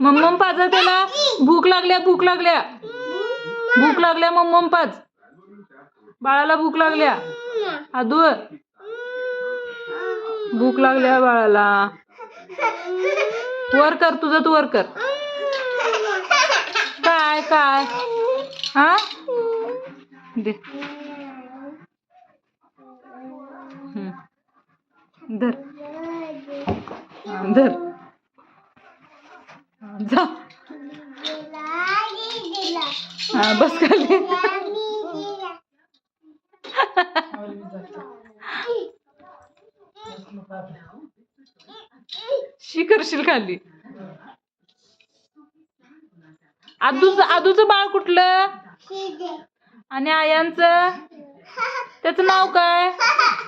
मम्मम पाजा त्याला. भूक लागल्या भूक लागल्या भूक लागल्या. मम्मम पाज. बाळाला भूक लागल्या. आदू भूक लागल्या बाळाला. वर कर तुझं तू वर कर. काय काय हा दे. धर धर जा. हा बस खाली. शी करशील खाली. आदूचं बाळ कुठलं आणि आयांचं त्याचं नाव काय?